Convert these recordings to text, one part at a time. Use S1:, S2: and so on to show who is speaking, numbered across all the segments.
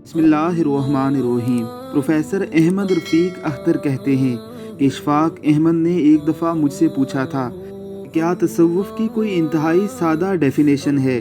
S1: बिस्मिल्लाहिर्रहमानिर्रहीम। प्रोफेसर अहमद रफ़ीक अख्तर कहते हैं कि इशफाक अहमद ने एक दफ़ा मुझसे पूछा था, क्या तसव्वुफ़ की कोई इंतहाई सादा डेफिनेशन है।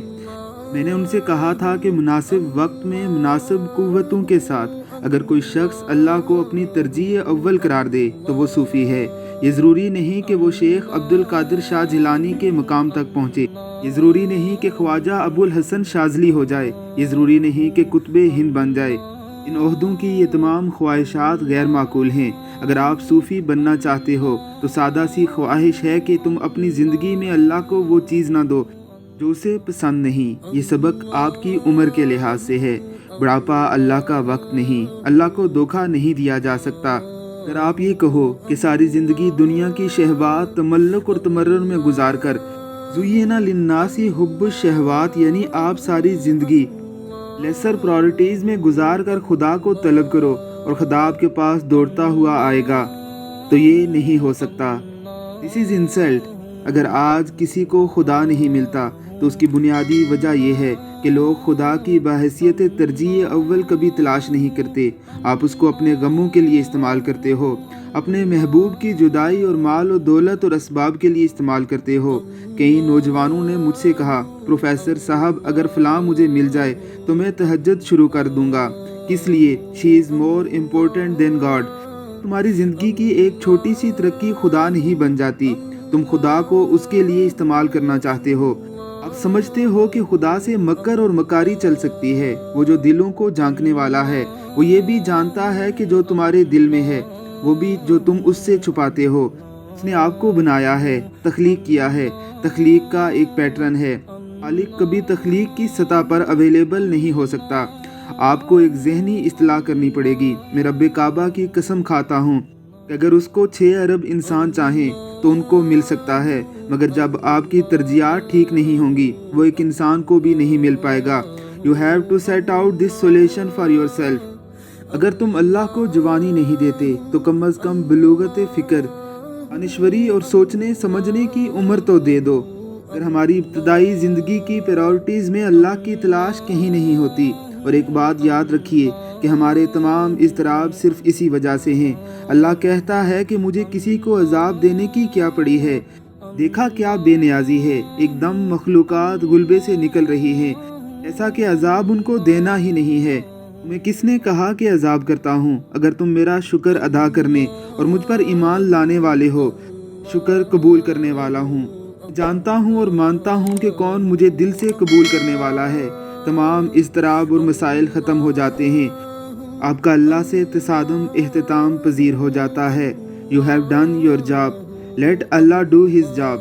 S1: मैंने उनसे कहा था कि मुनासिब वक्त में मुनासिब कुव्वतों के साथ अगर कोई शख्स अल्लाह को अपनी तरजीह अव्वल करार दे तो वो सूफ़ी है। ये ज़रूरी नहीं कि वो शेख अब्दुल कादिर शाह जिलानी के मुकाम तक पहुँचे। ये ज़रूरी नहीं कि ख्वाजा अबुल हसन शाज़ली हो जाए। ये ज़रूरी नहीं कि कुतुब हिंद बन जाए। इन ओहदों की ये तमाम ख्वाहिशात गैर माकूल हैं। अगर आप सूफ़ी बनना चाहते हो तो सादा सी ख्वाहिश है कि तुम अपनी ज़िंदगी में अल्लाह को वो चीज़ ना दो जो उसे पसंद नहीं। ये सबक आपकी उम्र के लिहाज से है। बुढ़ापा अल्लाह का वक्त नहीं। अल्लाह को धोखा नहीं दिया जा सकता। अगर आप ये कहो कि सारी ज़िंदगी दुनिया की शहवात तमल्लुक और तमर्रुन में गुजार कर ज़ुय्यिना लिन्नासी हुब्बुश शहवात, यानी आप सारी ज़िंदगी लेसर प्रायोरिटीज़ में गुजार कर खुदा को तलब करो और खुदा आपके पास दौड़ता हुआ आएगा, तो ये नहीं हो सकता। This is insult. अगर आज किसी को खुदा नहीं मिलता तो उसकी बुनियादी वजह यह है कि लोग खुदा की बहैसियत तरजीह अव्वल कभी तलाश नहीं करते। आप उसको अपने गमों के लिए इस्तेमाल करते हो, अपने महबूब की जुदाई और माल और दौलत और असबाब के लिए इस्तेमाल करते हो। कई नौजवानों ने मुझसे कहा, प्रोफेसर साहब अगर फ़लाँ मुझे मिल जाए तो मैं तहज्जुद शुरू कर दूंगा। किस लिए? She is more important then God. तुम्हारी ज़िंदगी की एक छोटी सी तरक्की खुदा नहीं बन जाती। तुम खुदा को उसके लिए इस्तेमाल करना चाहते हो। आप समझते हो कि खुदा से मकर और मकारी चल सकती है। वो जो दिलों को झांकने वाला है, वो ये भी जानता है कि जो तुम्हारे दिल में है वो भी जो तुम उससे छुपाते हो। उसने आपको बनाया है, तख्लीक किया है। तख्लीक का एक पैटर्न है। खालिक कभी तख्लीक की सतह पर अवेलेबल नहीं हो सकता। आपको एक ज़हनी इस्तिलाह करनी पड़ेगी। मैं रब्बे काबा की कसम खाता हूँ कि अगर उसको 6 अरब इंसान चाहें तो उनको मिल सकता है, मगर जब आपकी तरजीहात ठीक नहीं होंगी वो एक इंसान को भी नहीं मिल पाएगा। You have to set out this solution for yourself. अगर तुम अल्लाह को जवानी नहीं देते तो कम अज़ कम बलूगत फ़िक्र, दानिश्वरी और सोचने समझने की उम्र तो दे दो। अगर हमारी इब्तदाई ज़िंदगी की प्रायोरिटीज़ में अल्लाह की तलाश कहीं नहीं होती। और एक बात याद रखिए कि हमारे तमाम इज़्तिराब सिर्फ़ इसी वजह से हैं। अल्लाह कहता है कि मुझे किसी को अज़ाब देने की क्या पड़ी है। देखा क्या बेनियाजी है, एकदम मखलूक़ात गुलबे से निकल रही हैं, ऐसा कि अज़ाब उनको देना ही नहीं है। तुम्हें किसने कहा कि अज़ाब करता हूँ? अगर तुम मेरा शुक्र अदा करने और मुझ पर ईमान लाने वाले हो, शुक्र कबूल करने वाला हूँ। जानता हूँ और मानता हूँ कि कौन मुझे दिल से कबूल करने वाला है। तमाम इज़्तिराब और मसाइल ख़त्म हो जाते हैं। आपका अल्लाह से तसादुम एहतिताम पजीर हो जाता है। You have done your job, let Allah do his job.